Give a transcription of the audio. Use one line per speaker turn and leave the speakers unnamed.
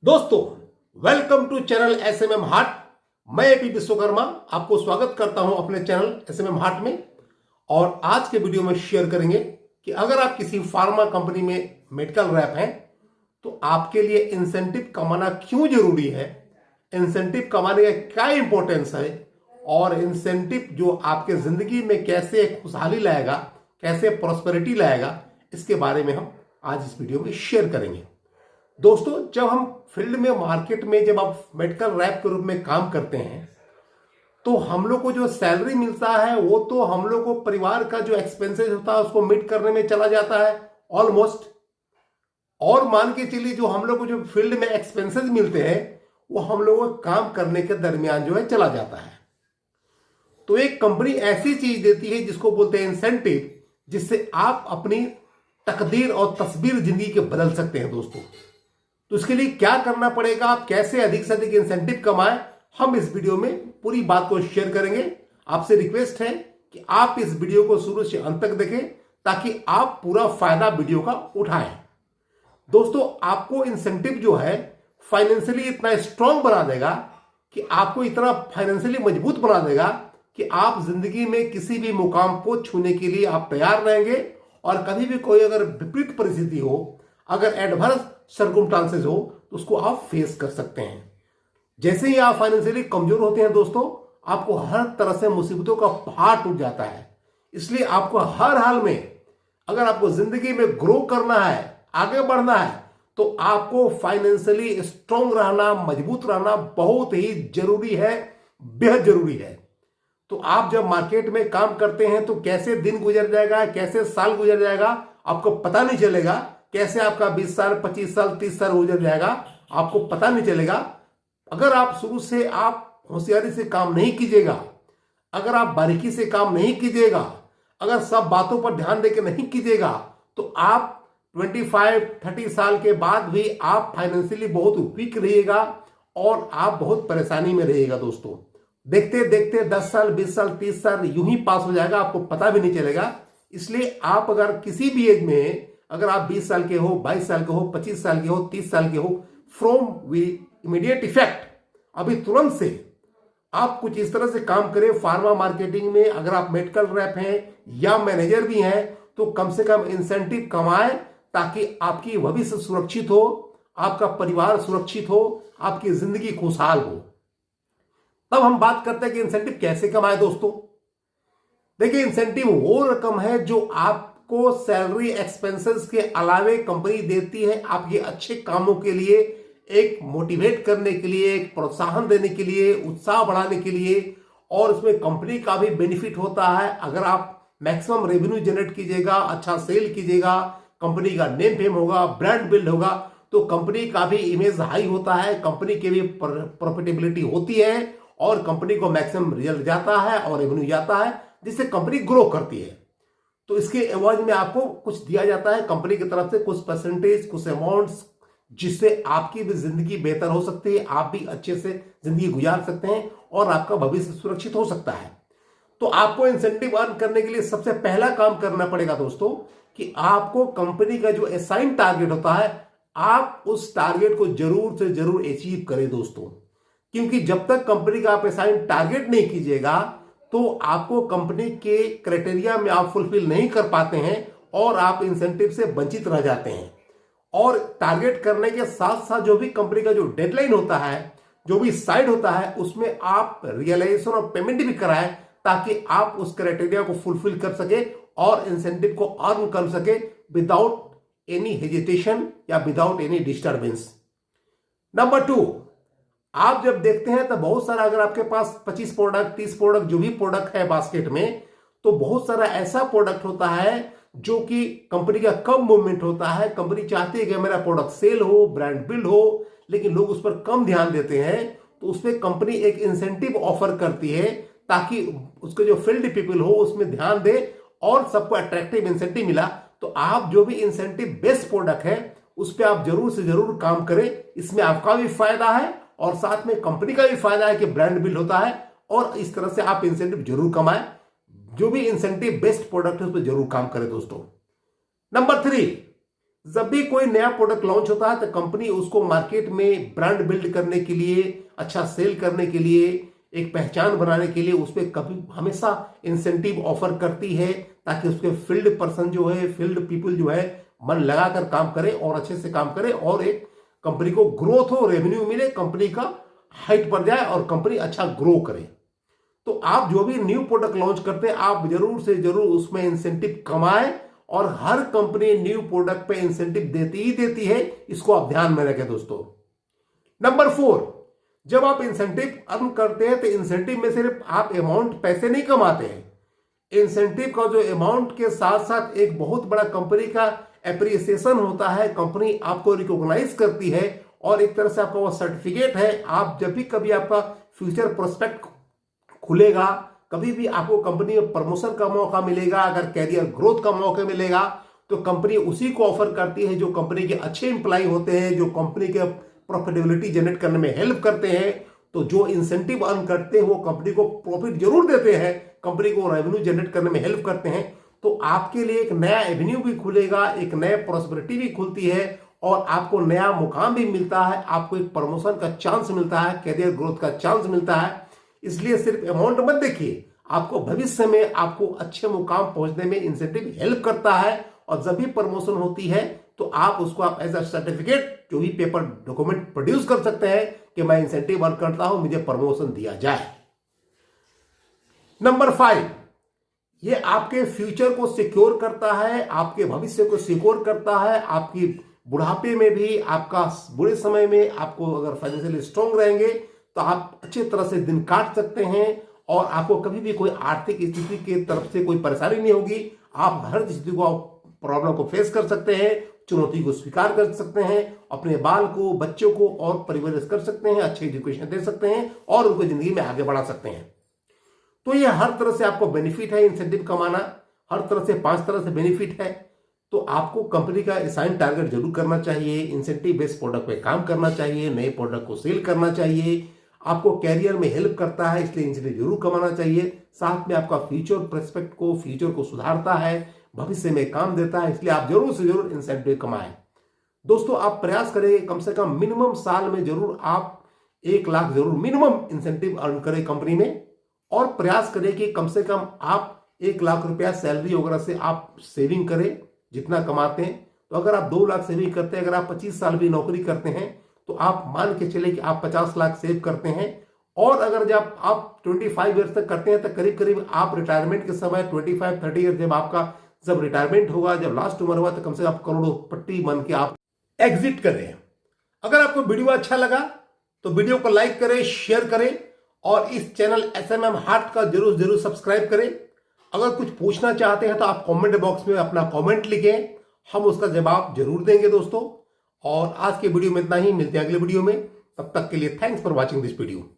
दोस्तों, welcome to channel SMM heart. मैं AP Vishwakarma आपको स्वागत करता हूं अपने चैनल एसएमएम हार्ट में। और आज के वीडियो में शेयर करेंगे कि अगर आप किसी फार्मा कंपनी में मेडिकल रैप हैं तो आपके लिए इंसेंटिव कमाना क्यों जरूरी है, इंसेंटिव कमाने का क्या इंपॉर्टेंस है और इंसेंटिव जो आपके जिंदगी में कैसे खुशहाली लाएगा, कैसे प्रॉस्पेरिटी लाएगा, इसके बारे में हम आज इस वीडियो में शेयर करेंगे। दोस्तों, जब हम फील्ड में मार्केट में जब आप मेडिकल रैप के रूप में काम करते हैं तो हम लोग को जो सैलरी मिलता है वो तो हम लोग को परिवार का जो एक्सपेंसेस होता है उसको मीट करने में चला जाता है ऑलमोस्ट। और मान के चलिए जो हम लोग को जो फील्ड में एक्सपेंसेस मिलते हैं वो हम लोग को काम करने के दरमियान जो है चला जाता है। तो एक कंपनी ऐसी चीज देती है जिसको बोलते हैं इंसेंटिव, जिससे आप अपनी तकदीर और तस्वीर जिंदगी के बदल सकते हैं। दोस्तों, तो इसके लिए क्या करना पड़ेगा, आप कैसे अधिक से अधिक इंसेंटिव कमाएं, हम इस वीडियो में पूरी बात को शेयर करेंगे। आपसे रिक्वेस्ट है कि आप इस वीडियो को शुरू से अंत तक देखें ताकि आप पूरा फायदा वीडियो का उठाएं। दोस्तों, आपको इंसेंटिव जो है फाइनेंशियली इतना स्ट्रांग बना देगा कि आपको इतना फाइनेंशियली मजबूत बना देगा कि आप जिंदगी में किसी भी मुकाम को छूने के लिए आप तैयार रहेंगे। और कभी भी कोई अगर विपरीत परिस्थिति हो, अगर एडवर्स सर्कमस्टांसेस हो, तो उसको आप फेस कर सकते हैं। जैसे ही आप फाइनेंशियली कमजोर होते हैं दोस्तों, आपको हर तरह से मुसीबतों का पहाड़ टूट जाता है। इसलिए आपको हर हाल में अगर आपको जिंदगी में ग्रो करना है, आगे बढ़ना है, तो आपको फाइनेंशियली स्ट्रांग रहना, मजबूत रहना बहुत ही जरूरी है, बेहद जरूरी है। तो आप जब मार्केट में काम करते हैं तो कैसे दिन गुजर जाएगा, कैसे साल गुजर जाएगा, आपको पता नहीं चलेगा। कैसे आपका 20 साल, 25 साल, 30 साल गुजर जाएगा, आपको पता नहीं चलेगा। अगर आप शुरू से आप होशियारी से काम नहीं कीजिएगा, अगर आप बारीकी से काम नहीं कीजिएगा, अगर सब बातों पर ध्यान देकर नहीं कीजिएगा, तो आप 25-30 साल के बाद भी आप फाइनेंशियली बहुत वीक रहिएगा और आप बहुत परेशानी में रहिएगा। दोस्तों, देखते देखते 10 साल, 20 साल, 30 साल यूं ही पास हो जाएगा, आपको पता भी नहीं चलेगा। इसलिए आप अगर किसी भी एज में, अगर आप 20 साल के हो, 22 साल के हो, 25 साल के हो, 30 साल के हो, फ्रॉम इमीडिएट इफेक्ट, अभी तुरंत से आप कुछ इस तरह से काम करें फार्मा मार्केटिंग में। अगर आप मेडिकल रैप हैं या मैनेजर भी हैं तो कम से कम इंसेंटिव कमाएं ताकि आपकी भविष्य सुरक्षित हो, आपका परिवार सुरक्षित हो, आपकी जिंदगी खुशहाल हो। तब हम बात करते हैं कि इंसेंटिव कैसे कमाए। दोस्तों, देखिए, इंसेंटिव वो रकम है जो आपको सैलरी एक्सपेंसेस के अलावे कंपनी देती है आपके अच्छे कामों के लिए, एक मोटिवेट करने के लिए, एक प्रोत्साहन देने के लिए, उत्साह बढ़ाने के लिए। और उसमें कंपनी का भी बेनिफिट होता है। अगर आप मैक्सिमम रेवेन्यू जनरेट कीजिएगा, अच्छा सेल कीजिएगा, कंपनी का नेम फेम होगा, ब्रांड बिल्ड होगा, तो कंपनी का भी इमेज हाई होता है, कंपनी की भी प्रॉफिटेबिलिटी होती है और कंपनी को मैक्सिमम रिजल्ट जाता है और रेवेन्यू जाता है, जिससे कंपनी ग्रो करती है। तो इसके एवज में आपको कुछ दिया जाता है कंपनी की तरफ से, कुछ परसेंटेज, कुछ अमाउंट्स, जिससे आपकी भी जिंदगी बेहतर हो सकती है, आप भी अच्छे से जिंदगी गुजार सकते हैं और आपका भविष्य सुरक्षित हो सकता है। तो आपको इंसेंटिव अर्न करने के लिए सबसे पहला काम करना पड़ेगा दोस्तों कि आपको कंपनी का जो असाइन टारगेट होता है, आप उस टारगेट को जरूर से जरूर अचीव करें दोस्तों। क्योंकि जब तक कंपनी का आप असाइन टारगेट नहीं कीजिएगा तो आपको कंपनी के क्राइटेरिया में आप फुलफिल नहीं कर पाते हैं और आप इंसेंटिव से वंचित रह जाते हैं। और टारगेट करने के साथ साथ जो भी कंपनी का जो डेडलाइन होता है, जो भी साइड होता है, उसमें आप रियलाइजेशन और पेमेंट भी कराएं ताकि आप उस क्राइटेरिया को फुलफिल कर सके और इंसेंटिव को अर्न कर सके विदाउट एनी हेजिटेशन या विदाउट एनी डिस्टर्बेंस। नंबर 2, आप जब देखते हैं तो बहुत सारा, अगर आपके पास 25 प्रोडक्ट, 30 प्रोडक्ट, जो भी प्रोडक्ट है बास्केट में, तो बहुत सारा ऐसा प्रोडक्ट होता है जो कि कंपनी का कम मूवमेंट होता है। कंपनी चाहती है कि मेरा प्रोडक्ट सेल हो, ब्रांड बिल्ड हो, लेकिन लोग उस पर कम ध्यान देते हैं। तो उसमें कंपनी एक इंसेंटिव ऑफर करती है ताकि उसके जो फील्ड पीपल हो उसमें ध्यान दे और सबको अट्रैक्टिव इंसेंटिव मिला। तो आप जो भी इंसेंटिव बेस्ड प्रोडक्ट है उस पर आप जरूर से जरूर काम करें। इसमें आपका भी फायदा है और साथ में कंपनी का भी फायदा है कि ब्रांड बिल्ड होता है, और इस तरह से आप इंसेंटिव जरूर कमाएं। जो भी इंसेंटिव बेस्ड प्रोडक्ट है उस पर जरूर काम करें दोस्तों। नंबर 3, जब भी कोई नया प्रोडक्ट लॉन्च होता है तो कंपनी उसको मार्केट में ब्रांड बिल्ड करने के लिए, अच्छा सेल करने के लिए, एक पहचान बनाने के लिए उस पर कभी हमेशा इंसेंटिव ऑफर करती है, ताकि उसके फील्ड पर्सन जो है, फील्ड पीपल जो है, मन लगाकर काम करे और अच्छे से काम करे और एक कंपनी को ग्रोथ हो, रेवेन्यू मिले, कंपनी का हाइट पर जाए और कंपनी अच्छा ग्रो करे। तो आप जो भी न्यू प्रोडक्ट लॉन्च करते हैं, आप जरूर से जरूर उसमें इंसेंटिव कमाएं, और हर कंपनी न्यू प्रोडक्ट पे इंसेंटिव देती ही देती है, इसको आप ध्यान में रखें दोस्तों। नंबर 4, जब आप इंसेंटिव अर्न करते हैं तो इंसेंटिव में सिर्फ आप अमाउंट पैसे नहीं कमाते हैं, इंसेंटिव का जो अमाउंट के साथ साथ एक बहुत बड़ा कंपनी का एप्रिसिएशन होता है, कंपनी आपको रिकॉग्नाइज करती है और एक तरह से आपका वो सर्टिफिकेट है। आप जब भी कभी आपका फ्यूचर प्रोस्पेक्ट खुलेगा, कभी भी आपको कंपनी में प्रमोशन का मौका मिलेगा, अगर कैरियर ग्रोथ का मौका मिलेगा, तो कंपनी उसी को ऑफर करती है जो कंपनी के अच्छे एम्प्लॉय होते हैं, जो कंपनी के प्रॉफिटेबिलिटी जनरेट करने में हेल्प करते हैं। तो जो इंसेंटिव अर्न करते हैं वो कंपनी को प्रॉफिट जरूर देते हैं, कंपनी को रेवेन्यू जनरेट करने में हेल्प करते हैं। तो आपके लिए एक नया एवेन्यू भी खुलेगा, एक नया प्रॉस्पेरिटी भी खुलती है और आपको नया मुकाम भी मिलता है, आपको एक प्रमोशन का चांस मिलता है, कैरियर ग्रोथ का चांस मिलता है। इसलिए सिर्फ अमाउंट मत देखिए, आपको भविष्य में आपको अच्छे मुकाम पहुंचने में इंसेंटिव हेल्प करता है। और जब भी प्रमोशन होती है तो आप उसको आप एज अ सर्टिफिकेट, जो भी पेपर डॉक्यूमेंट प्रोड्यूस कर सकते हैं कि मैं इंसेंटिव अर्न करता हूं, मुझे प्रमोशन दिया जाए। नंबर 5, ये आपके फ्यूचर को सिक्योर करता है, आपके भविष्य को सिक्योर करता है। आपकी बुढ़ापे में भी, आपका बुरे समय में आपको अगर फाइनेंशियली स्ट्रांग रहेंगे तो आप अच्छी तरह से दिन काट सकते हैं और आपको कभी भी कोई आर्थिक स्थिति की तरफ से कोई परेशानी नहीं होगी। आप हर स्थिति को, प्रॉब्लम को फेस कर सकते हैं, चुनौती को स्वीकार कर सकते हैं, अपने बाल को, बच्चों को और परिवर्तित कर सकते हैं, अच्छी एजुकेशन दे सकते हैं और उनको जिंदगी में आगे बढ़ा सकते हैं। तो ये हर तरह से आपको बेनिफिट है इंसेंटिव कमाना, हर तरह से 5 तरह से बेनिफिट है। तो आपको कंपनी का असाइन टारगेट जरूर करना चाहिए, इंसेंटिव बेस्ड प्रोडक्ट पे काम करना चाहिए, नए प्रोडक्ट को सेल करना चाहिए, आपको कैरियर में हेल्प करता है, इसलिए इंसेंटिव जरूर कमाना चाहिए। साथ में आपका फ्यूचर प्रोस्पेक्ट को, फ्यूचर को सुधारता है, भविष्य में काम देता है, इसलिए आप जरूर से जरूर इंसेंटिव कमाएं। दोस्तों, आप प्रयास करें कम से कम मिनिमम साल में जरूर आप 1 लाख जरूर मिनिमम इंसेंटिव अर्न करें कंपनी में, और प्रयास करें कि कम से कम आप 1 लाख रुपया सैलरी वगैरह से आप सेविंग करें जितना कमाते हैं। तो अगर आप 2 लाख सेविंग करते हैं, अगर आप 25 साल भी नौकरी करते हैं, तो आप मान के चले कि आप 50 लाख सेव करते हैं। और अगर जब आप 25 ईयर्स तक करते हैं तो करीब करीब आप रिटायरमेंट के समय 25-30 ईयर जब रिटायरमेंट होगा, जब लास्ट उम्र हुआ, तो कम से कम करोड़पति बन के आप एग्जिट करें। अगर आपको वीडियो अच्छा लगा तो वीडियो को लाइक करें, शेयर करें और इस चैनल एसएमएम हार्ट का जरूर जरूर सब्सक्राइब करें। अगर कुछ पूछना चाहते हैं तो आप कमेंट बॉक्स में अपना कमेंट लिखें, हम उसका जवाब जरूर देंगे दोस्तों। और आज के वीडियो में इतना ही, मिलते हैं अगले वीडियो में, तब तक के लिए thanks for watching this video.